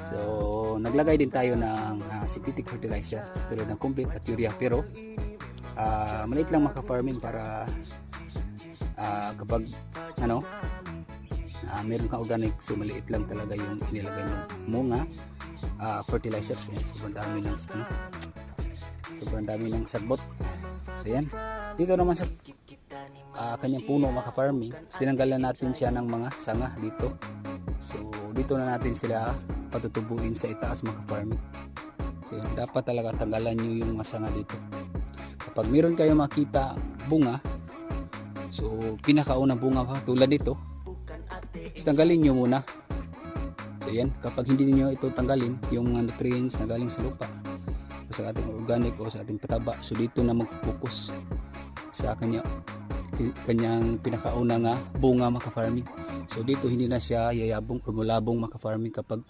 So naglagay din tayo ng synthetic fertilizer pero ng complete at urea, pero maliit lang maka-farming para kapag ano meron kang organic, so maliit lang talaga yung inilagay ng mga fertilizers. Yan, sobrang dami ng sagbot. So yan, dito naman sa kanyang puno maka-farming, tinanggalan natin siya ng mga sanga dito. So dito na natin sila patutubuin sa itaas maka-farming. So yan, dapat talaga tanggalan nyo yung mga sanga dito. Kapag meron kayo makita bunga, so pinakaunang bunga pa tulad dito, tanggalin nyo muna. So yan, kapag hindi niyo ito tanggalin yung nutrients na galing sa lupa o sa ating organic o sa ating pataba, so dito na mag-focus sa kanyang pinakauna nga bunga maka-farming. So dito hindi na siya yayabong o mulabong maka-farming kapag